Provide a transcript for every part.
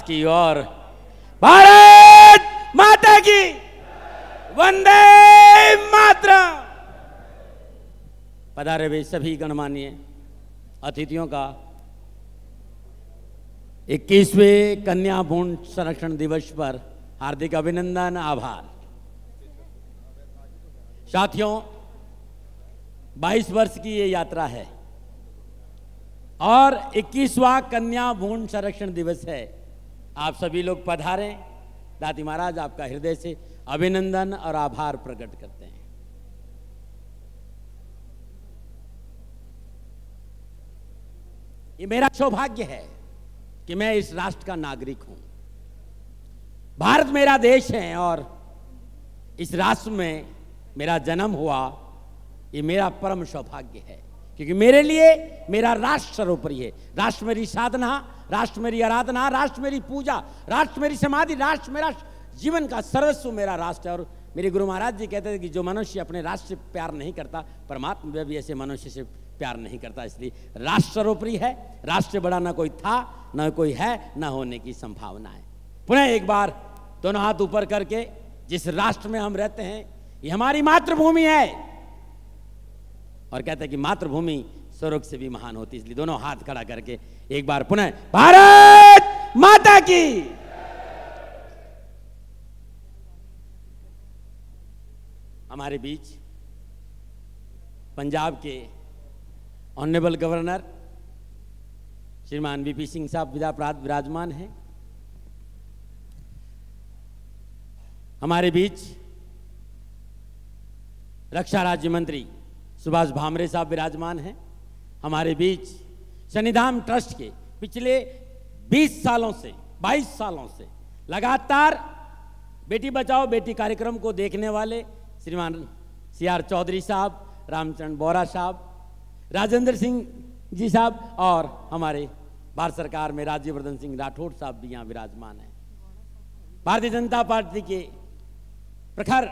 की ओर भारत माता की वंदे मातरम। पधारे हुए सभी गणमान्य अतिथियों का 21वें कन्या भ्रूण संरक्षण दिवस पर हार्दिक अभिनंदन, आभार। साथियों, 22 वर्ष की ये यात्रा है और 21वां कन्या भ्रूण संरक्षण दिवस है। आप सभी लोग पधारें। दादी महाराज आपका हृदय से अभिनंदन और आभार प्रकट करते हैं। ये मेरा सौभाग्य है कि मैं इस राष्ट्र का नागरिक हूं। भारत मेरा देश है और इस राष्ट्र में मेरा जन्म हुआ, ये मेरा परम सौभाग्य है, क्योंकि मेरे लिए मेरा राष्ट्र सर्वोपरि है। राष्ट्र मेरी साधना, राष्ट्र मेरी आराधना, राष्ट्र मेरी पूजा, राष्ट्र मेरी समाधि, राष्ट्र मेरा जीवन का सर्वस्व मेरा राष्ट्र है। और मेरे गुरु महाराज जी कहते थे कि जो मनुष्य अपने राष्ट्र से प्यार नहीं करता, परमात्मा भी ऐसे मनुष्य से प्यार नहीं करता। इसलिए राष्ट्र सर्वोपरि है। राष्ट्र से बड़ा ना कोई था, ना कोई है, ना होने की संभावना है। पुनः एक बार दोनों हाथ ऊपर करके, जिस राष्ट्र में हम रहते हैं ये हमारी मातृभूमि है, और कहते हैं कि मातृभूमि स्वर्ग से भी महान होती है। इसलिए दोनों हाथ खड़ा करके एक बार पुनः भारत माता की। हमारे बीच पंजाब के ऑनरेबल गवर्नर श्रीमान वीपी सिंह साहब विराजमान हैं। हमारे बीच रक्षा राज्य मंत्री सुभाष भामरे साहब विराजमान हैं। हमारे बीच शनिधाम ट्रस्ट के पिछले 22 सालों से लगातार बेटी बचाओ बेटी कार्यक्रम को देखने वाले श्रीमान CR चौधरी साहब, रामचंद्र बोरा साहब, राजेंद्र सिंह जी साहब और हमारे भारत सरकार में राज्यवर्धन सिंह राठौड़ साहब भी यहाँ विराजमान हैं। भारतीय जनता पार्टी के प्रखर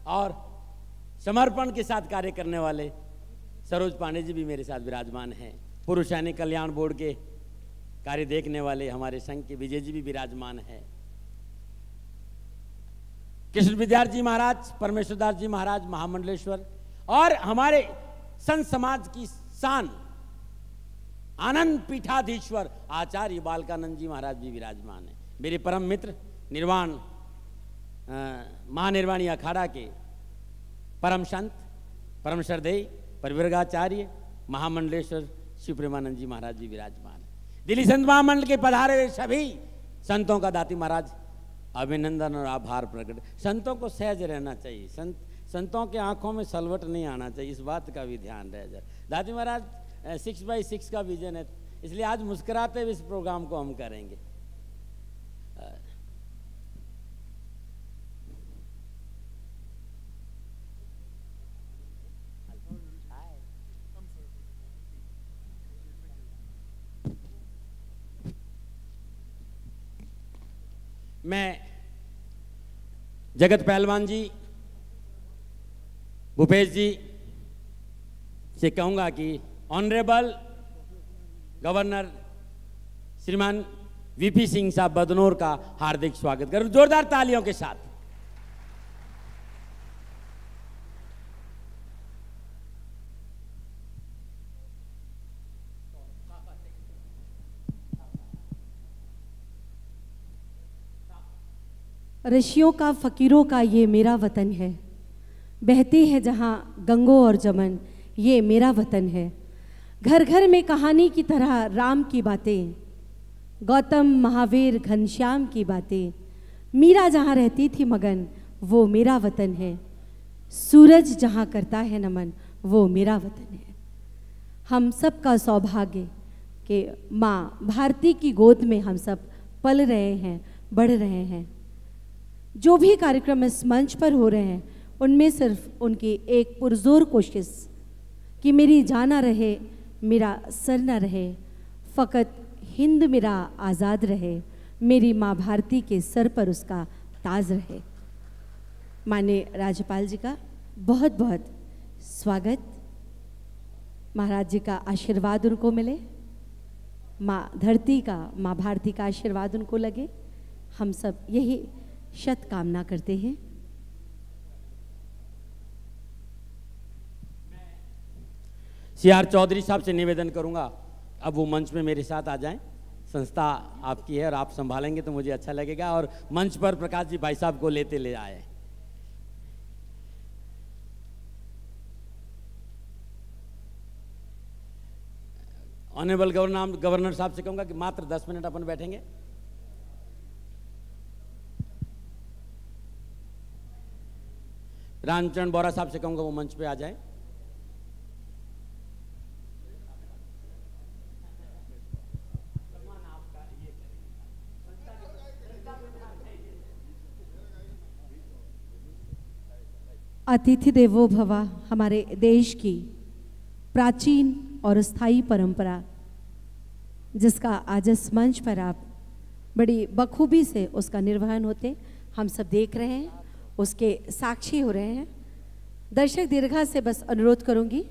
और समर्पण के साथ कार्य करने वाले सरोज पांडे जी भी मेरे साथ विराजमान हैं। पूर्व सैनिक कल्याण बोर्ड के कार्य देखने वाले हमारे संघ के विजय जी भी विराजमान हैं। कृष्ण विद्यार्थी जी महाराज, परमेश्वरदास जी महाराज महामंडलेश्वर और हमारे संत समाज की शान आनंद पीठाधीश्वर आचार्य बालकानंद जी महाराज भी विराजमान हैं। मेरे परम मित्र निर्वाण महानिर्वाणी अखाड़ा के परम संत, परम श्रद्धेय परिवर्गाचार्य महामंडलेश्वर शिव प्रेमानंद जी महाराज जी विराजमान हैं। दिल्ली संत महामंडल के पधारे हुए सभी संतों का दाती महाराज अभिनंदन और आभार प्रकट। संतों को सहज रहना चाहिए, संतों के आंखों में सलवट नहीं आना चाहिए, इस बात का भी ध्यान रह जाए। दादी महाराज 6x6 का विजन है, इसलिए आज मुस्कुराते हुए इस प्रोग्राम को हम करेंगे। मैं जगत पहलवान जी भूपेश जी से कहूंगा कि ऑनरेबल गवर्नर श्रीमान वीपी सिंह साहब बदनौर का हार्दिक स्वागत करें जोरदार तालियों के साथ। ऋषियों का फकीरों का ये मेरा वतन है, बहती है जहाँ गंगों और जमन, ये मेरा वतन है। घर घर में कहानी की तरह राम की बातें, गौतम महावीर घनश्याम की बातें, मीरा जहाँ रहती थी मगन, वो मेरा वतन है। सूरज जहाँ करता है नमन, वो मेरा वतन है। हम सब का सौभाग्य कि माँ भारती की गोद में हम सब पल रहे हैं, बढ़ रहे हैं। जो भी कार्यक्रम इस मंच पर हो रहे हैं उनमें सिर्फ उनकी एक पुरजोर कोशिश कि मेरी जान ना रहे, मेरा सर ना रहे, फ़कत हिंद मेरा आज़ाद रहे, मेरी माँ भारती के सर पर उसका ताज रहे। माननीय राज्यपाल जी का बहुत बहुत स्वागत। महाराज जी का आशीर्वाद उनको मिले। माँ धरती का, माँ भारती का आशीर्वाद उनको लगे, हम सब यही शत कामना करते हैं। CR चौधरी साहब से निवेदन करूंगा अब वो मंच में मेरे साथ आ जाएं। संस्था आपकी है और आप संभालेंगे तो मुझे अच्छा लगेगा। और मंच पर प्रकाश जी भाई साहब को लेते ले आए। ऑनरेबल गवर्नर साहब से कहूंगा कि मात्र 10 मिनट अपन बैठेंगे। रामचरण बोरा साहब से कहूंगा वो मंच पे आ जाए। अतिथि देवो भव हमारे देश की प्राचीन और स्थायी परंपरा, जिसका आज इस मंच पर आप बड़ी बखूबी से उसका निर्वहन होते हम सब देख रहे हैं, उसके साक्षी हो रहे हैं। दर्शक दीर्घा से बस अनुरोध करूंगी,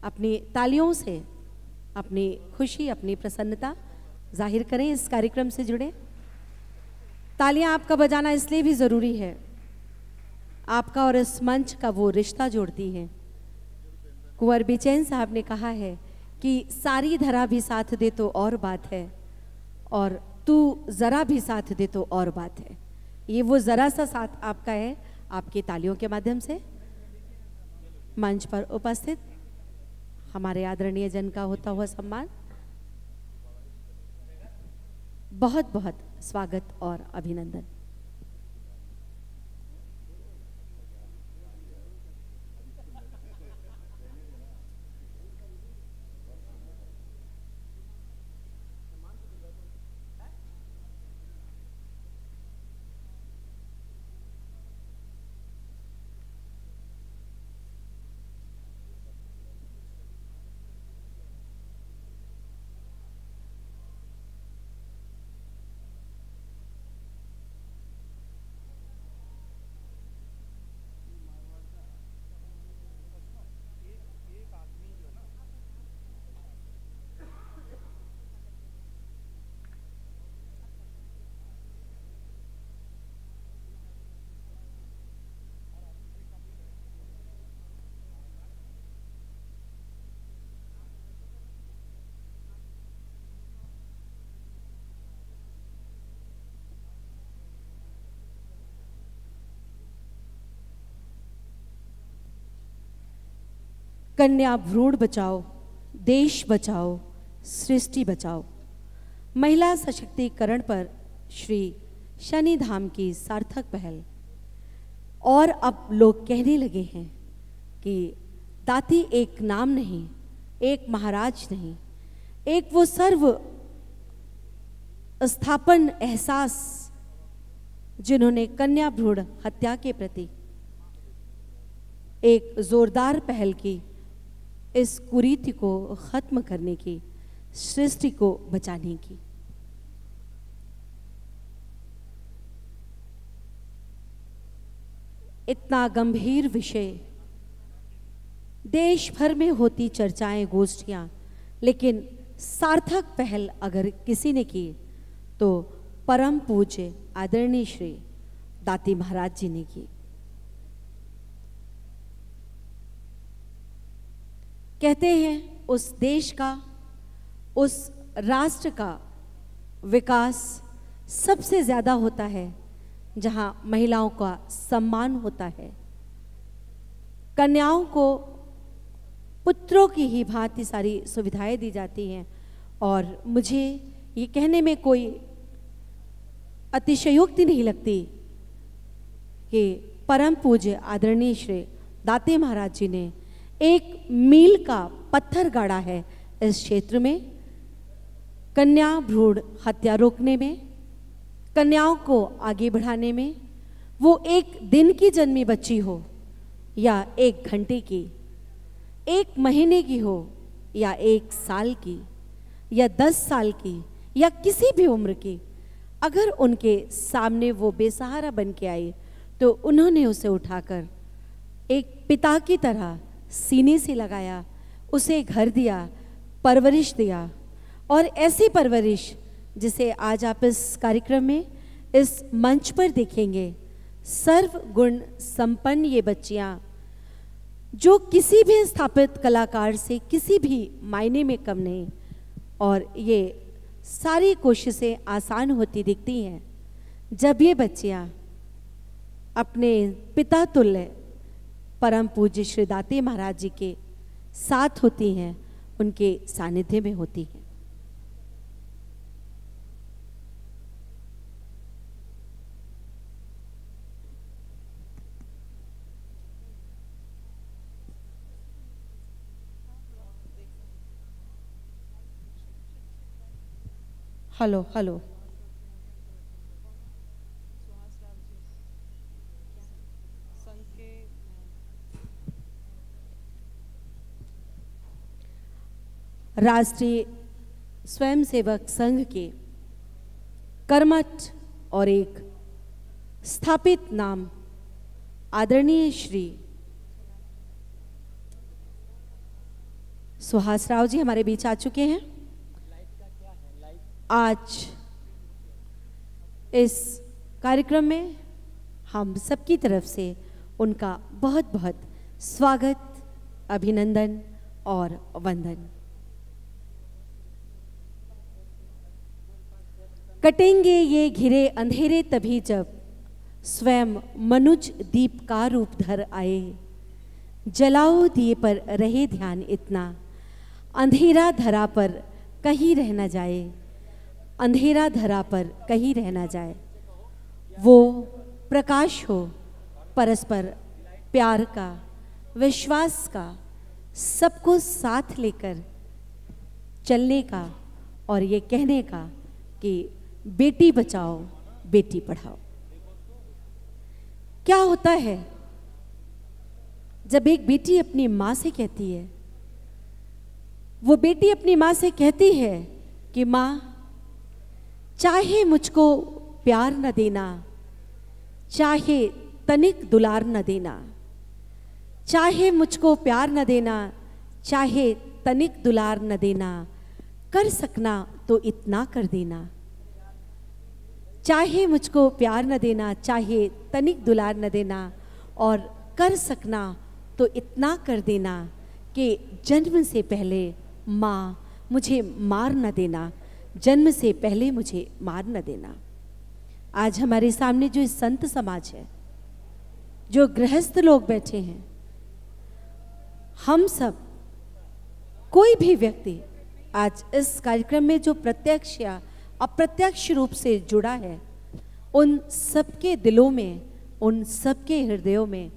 अपनी तालियों से अपनी खुशी, अपनी प्रसन्नता जाहिर करें इस कार्यक्रम से जुड़े। तालियां आपका बजाना इसलिए भी ज़रूरी है, आपका और इस मंच का वो रिश्ता जोड़ती है। कुंवर बेचैन साहब ने कहा है कि सारी धरा भी साथ दे तो और बात है, और तू ज़रा भी साथ दे तो और बात है। ये वो ज़रा सा साथ आपका है, आपकी तालियों के माध्यम से। मंच पर उपस्थित हमारे आदरणीय जन का होता हुआ सम्मान, बहुत बहुत स्वागत और अभिनंदन। कन्या भ्रूण बचाओ, देश बचाओ, सृष्टि बचाओ। महिला सशक्तिकरण पर श्री शनि धाम की सार्थक पहल। और अब लोग कहने लगे हैं कि दाती एक नाम नहीं, एक महाराज नहीं, एक वो सर्व स्थापन एहसास जिन्होंने कन्या भ्रूण हत्या के प्रति एक जोरदार पहल की, इस कुरीति को खत्म करने की, सृष्टि को बचाने की। इतना गंभीर विषय, देश भर में होती चर्चाएं, गोष्ठियां, लेकिन सार्थक पहल अगर किसी ने की तो परम पूज्य आदरणीय श्री दाती महाराज जी ने की। कहते हैं उस देश का, उस राष्ट्र का विकास सबसे ज़्यादा होता है जहां महिलाओं का सम्मान होता है। कन्याओं को पुत्रों की ही भांति सारी सुविधाएं दी जाती हैं, और मुझे ये कहने में कोई अतिशयोक्ति नहीं लगती कि परम पूज्य आदरणीय श्री दाते महाराज जी ने एक मील का पत्थर गाड़ा है इस क्षेत्र में, कन्या भ्रूण हत्या रोकने में, कन्याओं को आगे बढ़ाने में। वो एक दिन की जन्मी बच्ची हो या 1 घंटे की, 1 महीने की हो या 1 साल की या 10 साल की या किसी भी उम्र की, अगर उनके सामने वो बेसहारा बन के आई तो उन्होंने उसे उठाकर एक पिता की तरह सीने से लगाया, उसे घर दिया, परवरिश दिया, और ऐसी परवरिश जिसे आज आप इस कार्यक्रम में इस मंच पर देखेंगे। सर्व गुण संपन्न ये बच्चियाँ जो किसी भी स्थापित कलाकार से किसी भी मायने में कम नहीं, और ये सारी कोशिशें आसान होती दिखती हैं जब ये बच्चियाँ अपने पिता तुल्य परम पूज्य श्री दाते महाराज जी के साथ होती हैं, उनके सानिध्य में होती हैं। हेलो हेलो राष्ट्रीय स्वयंसेवक संघ के कर्मठ और एक स्थापित नाम आदरणीय श्री सुहास राव जी हमारे बीच आ चुके हैं। आज इस कार्यक्रम में हम सबकी तरफ से उनका बहुत बहुत स्वागत, अभिनंदन और वंदन। कटेंगे ये घिरे अंधेरे तभी जब स्वयं मनुज दीप का रूप धर आए। जलाओ दिए पर रहे ध्यान इतना, अंधेरा धरा पर कहीं रह न जाए, अंधेरा धरा पर कहीं रह न जाए। वो प्रकाश हो परस्पर प्यार का, विश्वास का, सबको साथ लेकर चलने का और ये कहने का कि बेटी बचाओ बेटी पढ़ाओ। क्या होता है जब एक बेटी अपनी माँ से कहती है, वो बेटी अपनी माँ से कहती है कि माँ चाहे मुझको प्यार न देना, चाहे तनिक दुलार न देना, चाहे मुझको प्यार न देना, चाहे तनिक दुलार न देना, कर सकना तो इतना कर देना। चाहे मुझको प्यार न देना, चाहे तनिक दुलार न देना, और कर सकना तो इतना कर देना कि जन्म से पहले माँ मुझे मार न देना, जन्म से पहले मुझे मार न देना। आज हमारे सामने जो संत समाज है, जो गृहस्थ लोग बैठे हैं, हम सब कोई भी व्यक्ति आज इस कार्यक्रम में जो प्रत्यक्ष या अप्रत्यक्ष रूप से जुड़ा है, उन सबके दिलों में, उन सबके हृदयों में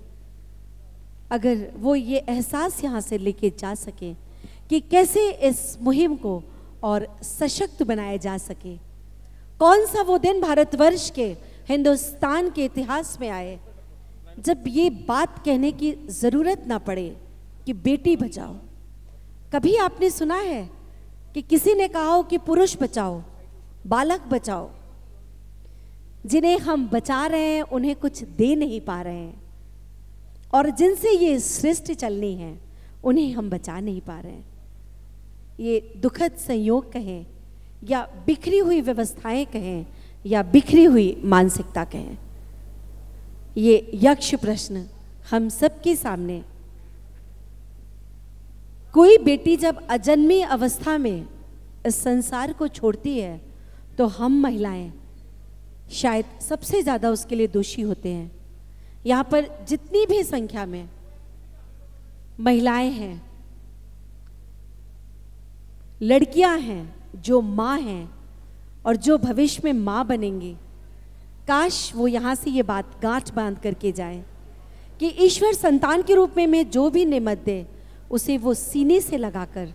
अगर वो ये एहसास यहाँ से लेके जा सके कि कैसे इस मुहिम को और सशक्त बनाया जा सके। कौन सा वो दिन भारतवर्ष के, हिंदुस्तान के इतिहास में आए जब ये बात कहने की ज़रूरत ना पड़े कि बेटी बचाओ। कभी आपने सुना है कि किसी ने कहा हो कि पुरुष बचाओ, बालक बचाओ? जिन्हें हम बचा रहे हैं उन्हें कुछ दे नहीं पा रहे हैं, और जिनसे ये सृष्टि चलनी है उन्हें हम बचा नहीं पा रहे हैं। ये दुखद संयोग कहें या बिखरी हुई व्यवस्थाएं कहें या बिखरी हुई मानसिकता कहें, ये यक्ष प्रश्न हम सबके सामने। कोई बेटी जब अजन्मी अवस्था में इस संसार को छोड़ती है तो हम महिलाएं शायद सबसे ज़्यादा उसके लिए दोषी होते हैं। यहाँ पर जितनी भी संख्या में महिलाएं हैं, लड़कियां हैं, जो माँ हैं और जो भविष्य में माँ बनेंगी, काश वो यहाँ से ये बात गांठ बांध करके जाए कि ईश्वर संतान के रूप में जो भी नेमत दे उसे वो सीने से लगाकर,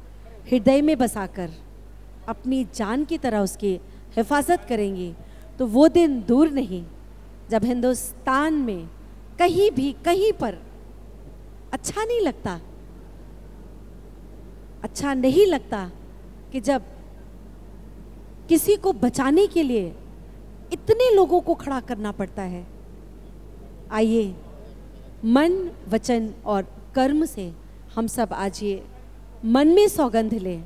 हृदय में बसाकर अपनी जान की तरह उसकी हिफाजत करेंगी। तो वो दिन दूर नहीं जब हिंदुस्तान में कहीं भी, कहीं पर अच्छा नहीं लगता, अच्छा नहीं लगता कि जब किसी को बचाने के लिए इतने लोगों को खड़ा करना पड़ता है। आइए मन, वचन और कर्म से हम सब आज ये मन में सौगंध लें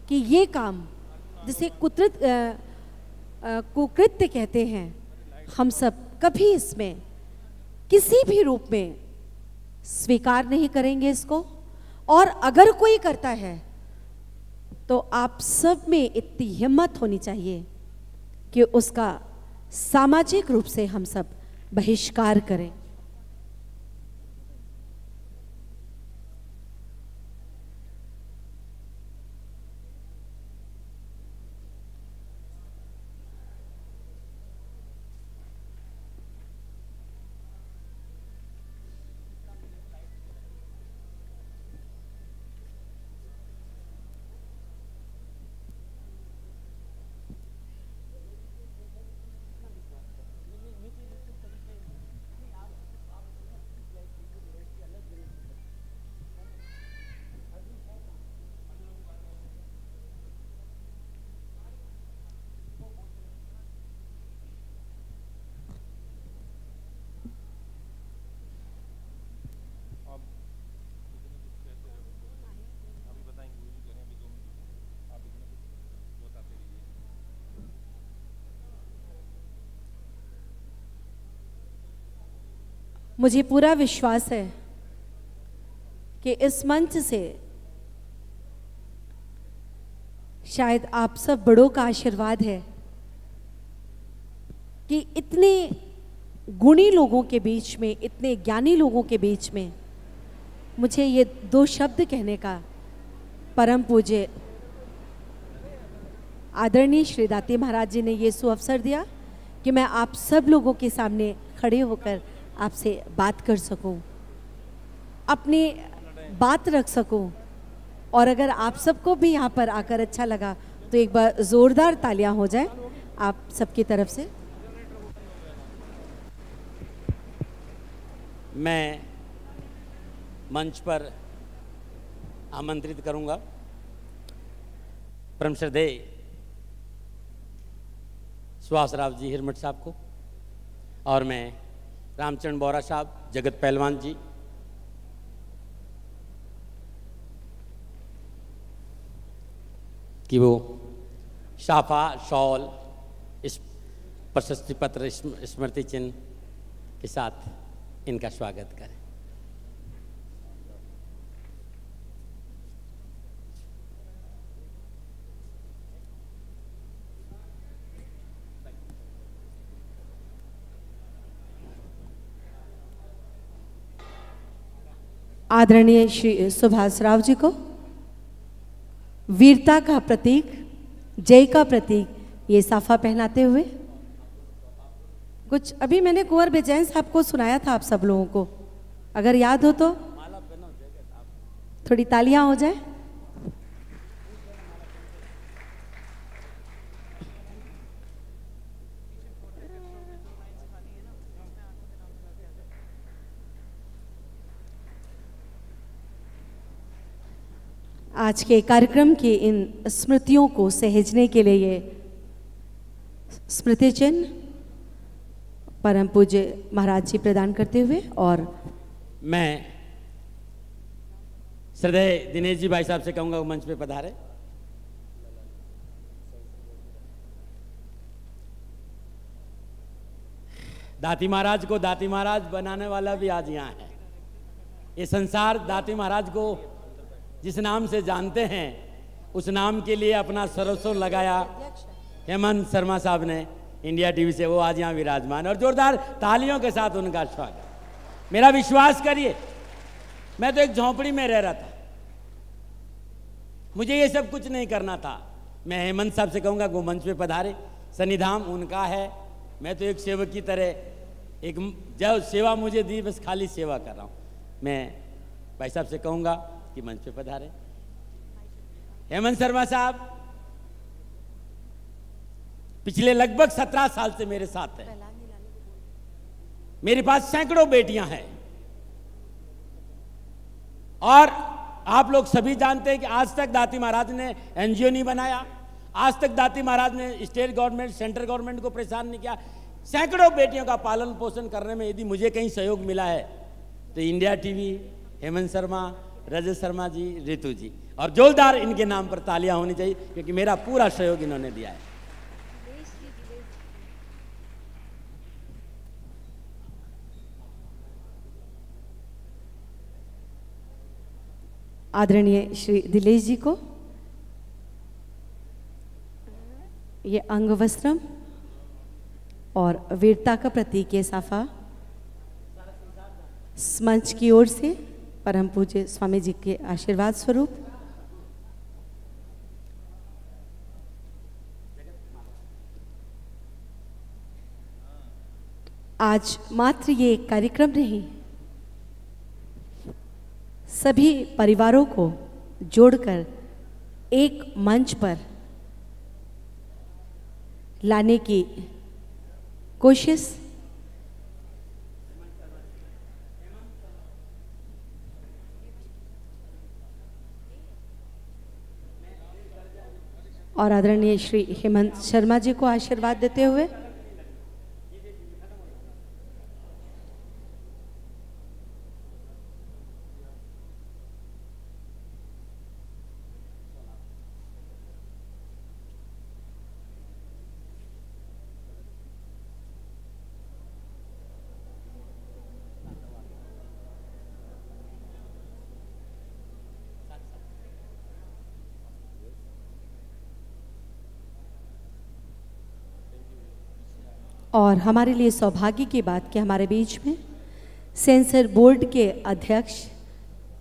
कि ये काम जिसे कुकृत्य कहते हैं, हम सब कभी इसमें किसी भी रूप में स्वीकार नहीं करेंगे इसको। और अगर कोई करता है तो आप सब में इतनी हिम्मत होनी चाहिए कि उसका सामाजिक रूप से हम सब बहिष्कार करें। मुझे पूरा विश्वास है कि इस मंच से शायद आप सब बड़ों का आशीर्वाद है कि इतने गुणी लोगों के बीच में, इतने ज्ञानी लोगों के बीच में मुझे ये दो शब्द कहने का परम पूज्य आदरणीय श्री दाती महाराज जी ने ये सुअवसर दिया कि मैं आप सब लोगों के सामने खड़े होकर आपसे बात कर सकूं, अपनी बात रख सकूं। और अगर आप सबको भी यहाँ पर आकर अच्छा लगा तो एक बार ज़ोरदार तालियां हो जाए आप सबकी तरफ से। मैं मंच पर आमंत्रित करूंगा परम श्रद्धेय सुहास राव जी हिरमठ साहब को, और मैं रामचरण बोरा साहब, जगत पहलवान जी, कि वो शाफा, शॉल, इस प्रशस्ति पत्र, स्मृति चिन्ह के साथ इनका स्वागत करें। आदरणीय श्री सुभाष राव जी को वीरता का प्रतीक, जय का प्रतीक ये साफा पहनाते हुए, कुछ अभी मैंने कुंवर बेचैन साहब को सुनाया था आप सब लोगों को, अगर याद हो तो थोड़ी तालियां हो जाए। आज के कार्यक्रम की इन स्मृतियों को सहेजने के लिए ये स्मृति चिन्ह परम पूज्य महाराज जी प्रदान करते हुए, और मैं श्रद्धेय दिनेश जी भाई साहब से कहूंगा वो मंच पे पधारे। दाती महाराज को दाती महाराज बनाने वाला भी आज यहाँ है। ये संसार दाती महाराज को जिस नाम से जानते हैं उस नाम के लिए अपना सर्वस्व लगाया हेमंत शर्मा साहब ने इंडिया टीवी से, वो आज यहाँ विराजमान, और जोरदार तालियों के साथ उनका स्वागत। मेरा विश्वास करिए, मैं तो एक झोंपड़ी में रह रहा था, मुझे ये सब कुछ नहीं करना था। मैं हेमंत साहब से कहूँगा वो मंच पे पधारे, सन्निधाम उनका है, मैं तो एक सेवक की तरह एक जो सेवा मुझे दी बस खाली सेवा कर रहा हूँ। मैं भाई साहब से कहूँगा कि मंच पे पधारे। हेमंत शर्मा साहब पिछले लगभग 17 साल से मेरे साथ हैं। मेरे पास सैकड़ों बेटियां हैं और आप लोग सभी जानते हैं कि आज तक दाती महाराज ने एनजीओ नहीं बनाया, आज तक दाती महाराज ने स्टेट गवर्नमेंट, सेंट्रल गवर्नमेंट को परेशान नहीं किया। सैकड़ों बेटियों का पालन पोषण करने में यदि मुझे कहीं सहयोग मिला है तो इंडिया टीवी, हेमंत शर्मा, रजत शर्मा जी, रितु जी, और जोरदार इनके नाम पर तालियां होनी चाहिए, क्योंकि मेरा पूरा सहयोग इन्होंने दिया है। आदरणीय श्री दिलेश जी को ये अंग वस्त्रम और वीरता का प्रतीक ये साफा मंच की ओर से परम पूज्य स्वामी जी के आशीर्वाद स्वरूप। आज मात्र ये एक कार्यक्रम नहीं, सभी परिवारों को जोड़कर एक मंच पर लाने की कोशिश और आदरणीय श्री हेमंत शर्मा जी को आशीर्वाद देते हुए और हमारे लिए सौभाग्य की बात कि हमारे बीच में सेंसर बोर्ड के अध्यक्ष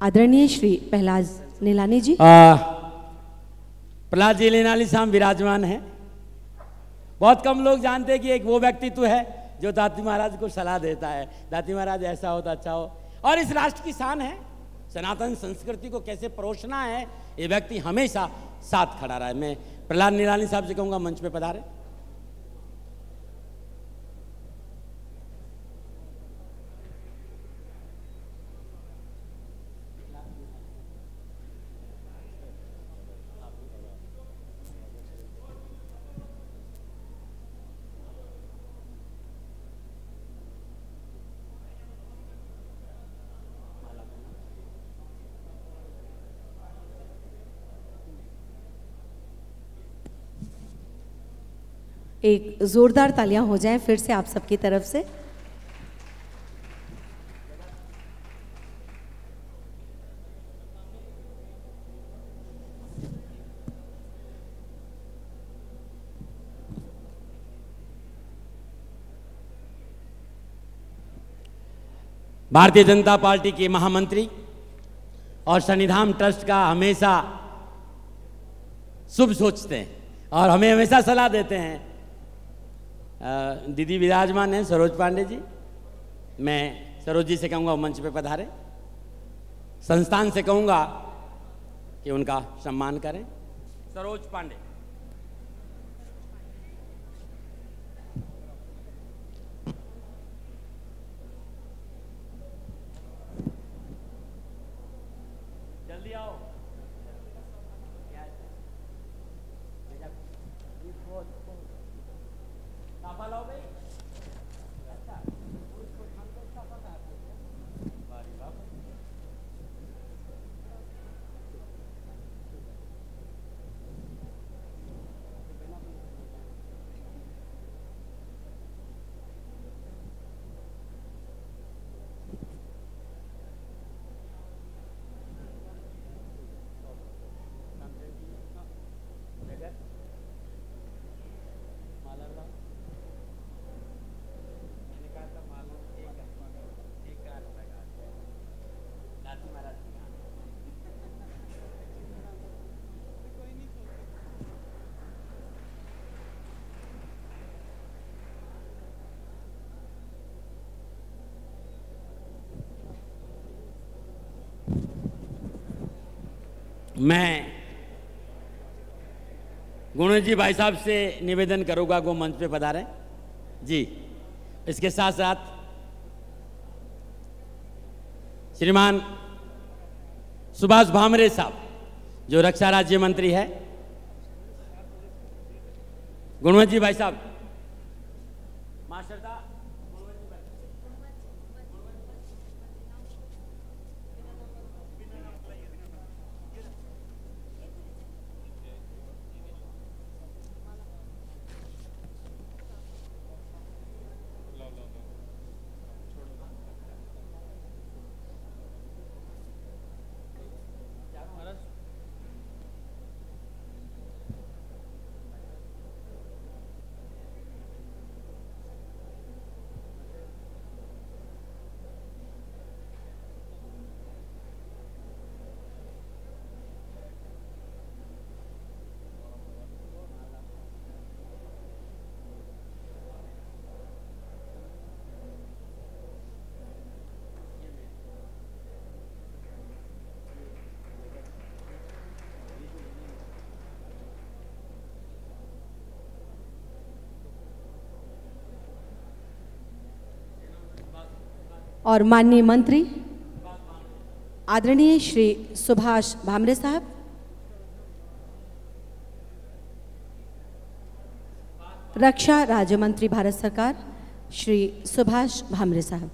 आदरणीय श्री प्रहलाद नीलानी जी प्रहलाद जी नीलानी साहब विराजमान हैं। बहुत कम लोग जानते हैं कि एक वो व्यक्तित्व है जो दाती महाराज को सलाह देता है, दाती महाराज ऐसा हो तो अच्छा हो, और इस राष्ट्र की शान है। सनातन संस्कृति को कैसे परोसना है, ये व्यक्ति हमेशा साथ खड़ा रहा है। मैं प्रहलाद नीलानी साहब से कहूँगा मंच पे पधारे। एक जोरदार तालियां हो जाएं फिर से आप सबकी तरफ से। भारतीय जनता पार्टी के महामंत्री और शनिधाम ट्रस्ट का हमेशा शुभ सोचते हैं और हमें हमेशा सलाह देते हैं। दीदी विराजमान हैं सरोज पांडे जी, मैं सरोज जी से कहूँगा मंच पे पधारे। संस्थान से कहूँगा कि उनका सम्मान करें। सरोज पांडे, जल्दी आओ। साफा लाओ भाई। मैं गुणेश जी भाई साहब से निवेदन करूंगा वो मंच पे पधारें जी। इसके साथ साथ श्रीमान सुभाष भामरे साहब जो रक्षा राज्य मंत्री है, गुणवंत जी भाई साहब, मास्टरदा और माननीय मंत्री आदरणीय श्री सुभाष भामरे साहब, रक्षा राज्य मंत्री भारत सरकार श्री सुभाष भामरे साहब।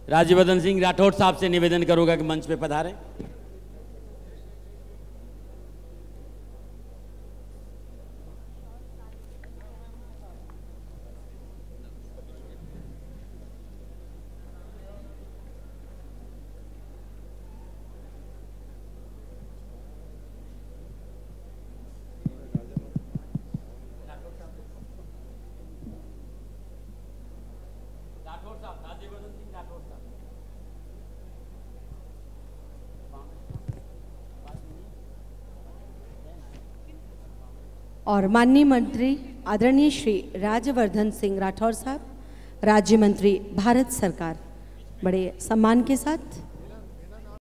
राज्यवर्धन सिंह राठौड़ साहब से निवेदन करूंगा कि मंच पे पधारें। और माननीय मंत्री आदरणीय श्री राज्यवर्धन सिंह राठौड़ साहब, राज्य मंत्री भारत सरकार, बड़े सम्मान के साथ